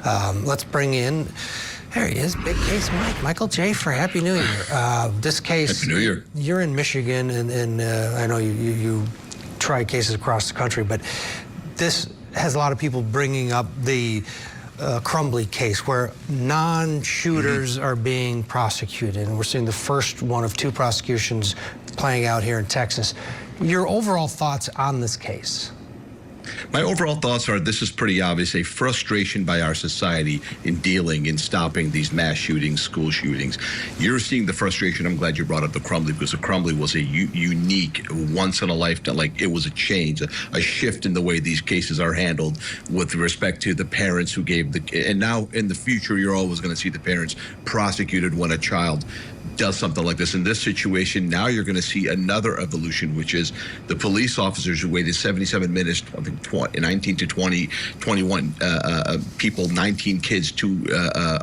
Let's bring in, there he is, big case Mike. Michael Jaafar, Happy New Year. This case, Happy New Year. You're in Michigan, and I know you try cases across the country, but this has a lot of people bringing up the Crumbly case where non-shooters are being prosecuted, and we're seeing the first one of two prosecutions playing out here in Texas. Your overall thoughts on this case? My overall thoughts are this is pretty obvious, a frustration by our society in dealing and stopping these mass shootings, school shootings. You're seeing the frustration. I'm glad you brought up the Crumbly, because the Crumbly was a unique, once-in-a-lifetime, like it was a change, a shift in the way these cases are handled with respect to the parents who gave the, and now in the future, you're always going to see the parents prosecuted when a child does something like this. In this situation, now you're going to see another evolution, which is the police officers who waited 77 minutes, I think 19 to 21 people, 19 kids, 2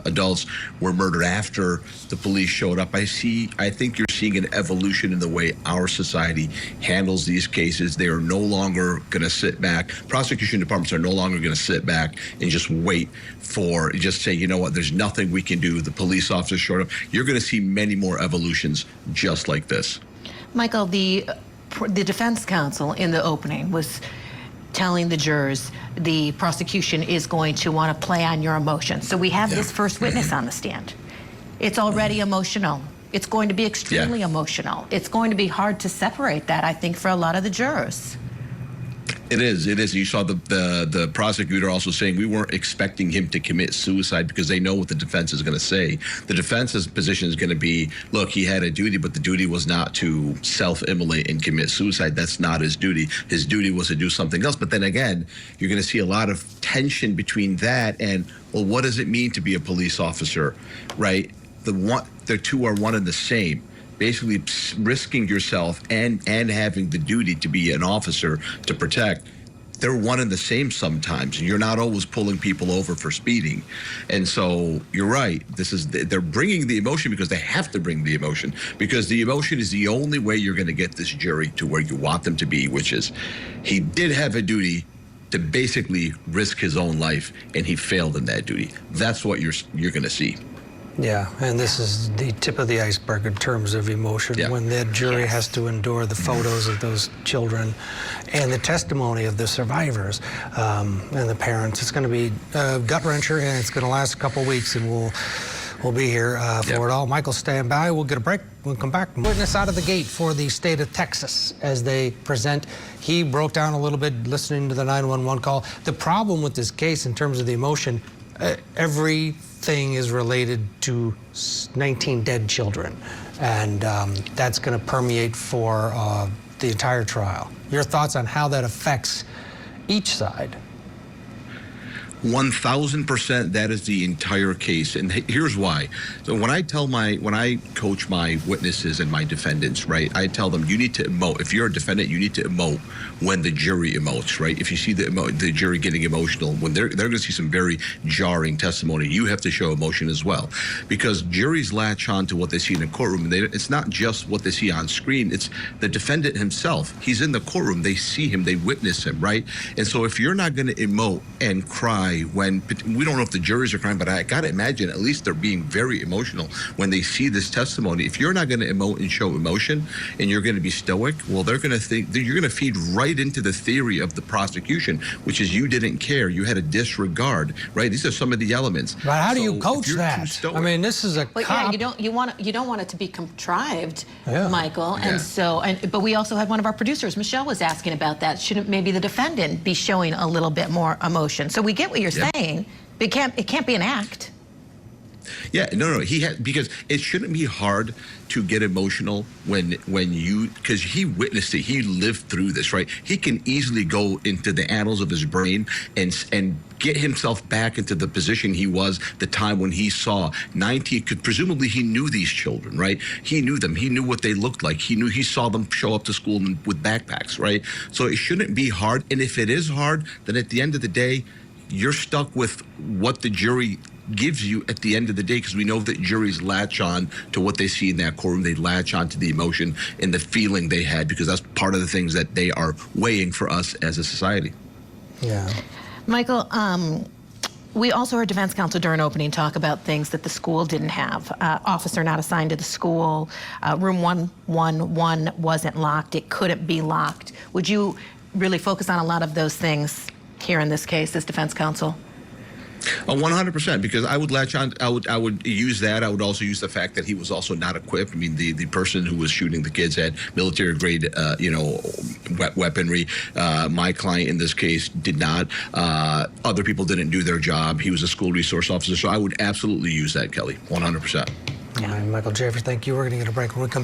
adults were murdered after the police showed up. I think you're seeing an evolution in the way our society handles these cases. They are no longer going to sit back. Prosecution departments are no longer going to sit back and just wait for, just say, you know what, there's nothing we can do. The police officers showed up. You're going to see many more evolutions just like this. Michael, the defense counsel in the opening was telling the jurors the prosecution is going to want to play on your emotions. So we have this first witness on the stand. It's already emotional. It's going to be extremely emotional. It's going to be hard to separate that, I think, for a lot of the jurors. It is. You saw the prosecutor also saying we weren't expecting him to commit suicide because they know what the defense is going to say. The defense's position is going to be, look, he had a duty, but the duty was not to self-immolate and commit suicide. That's not his duty. His duty was to do something else. But then again, you're going to see a lot of tension between that and, well, what does it mean to be a police officer, right? The two are one and the same. Basically risking yourself and having the duty to be an officer to protect, they're one and the same sometimes. You're not always pulling people over for speeding. And so you're right. They're bringing the emotion because they have to bring the emotion, because the emotion is the only way you're going to get this jury to where you want them to be, which is he did have a duty to basically risk his own life, and he failed in that duty. That's what you're going to see. Yeah, and this is the tip of the iceberg in terms of emotion, when that jury has to endure the photos of those children and the testimony of the survivors and the parents. It's going to be a gut-wrencher, and it's going to last a couple weeks, and we'll be here for it all. Michael, stand by. We'll get a break. We'll come back. Witness out of the gate for the state of Texas as they present. He broke down a little bit listening to the 911 call. The problem with this case in terms of the emotion, everything is related to 19 dead children, and that's going to permeate for the entire trial. Your thoughts on how that affects each side? 1,000%, that is the entire case, and here's why. So when I coach my witnesses and my defendants, right, I tell them you need to emote. If you're a defendant, you need to emote when the jury emotes, right? If you see the jury getting emotional, when they're going to see some very jarring testimony, you have to show emotion as well, because juries latch on to what they see in the courtroom. It's not just what they see on screen. It's the defendant himself. He's in the courtroom. They see him. They witness him, right? And so if you're not going to emote and cry when we don't know if the juries are crying, but I got to imagine at least they're being very emotional when they see this testimony. If you're not going to emote and show emotion and you're going to be stoic, well, they're going to think you're going to feed right into the theory of the prosecution, which is you didn't care. You had a disregard, right? These are some of the elements. But how do you coach that? I mean, this is a cop. Yeah, you don't want it to be contrived, Michael. And so, but we also had one of our producers, Michelle, was asking about that. Shouldn't maybe the defendant be showing a little bit more emotion? So we get what you're saying, but it can't be an act. Yeah, no, because it shouldn't be hard to get emotional because he witnessed it, he lived through this, right? He can easily go into the annals of his brain and get himself back into the position he was the time when he saw 19, presumably he knew these children, right? He knew them, he knew what they looked like, he saw them show up to school with backpacks, right? So it shouldn't be hard, and if it is hard, then at the end of the day, you're stuck with what the jury gives you at the end of the day, because we know that juries latch on to what they see in that courtroom. They latch on to the emotion and the feeling they had, because that's part of the things that they are weighing for us as a society. Yeah. Michael, We also heard defense counsel during opening talk about things that the school didn't have. Officer not assigned to the school, room 111 wasn't locked, it couldn't be locked. Would you really focus on a lot of those things here in this case as defense counsel? 100%, because I would latch on. I would use that. I would also use the fact that he was also not equipped. I mean, the person who was shooting the kids had military grade, weaponry. My client in this case did not. Other people didn't do their job. He was a school resource officer, so I would absolutely use that, Kelly, 100%. All right, Michael Jaafar, thank you. We're going to get a break when we come back.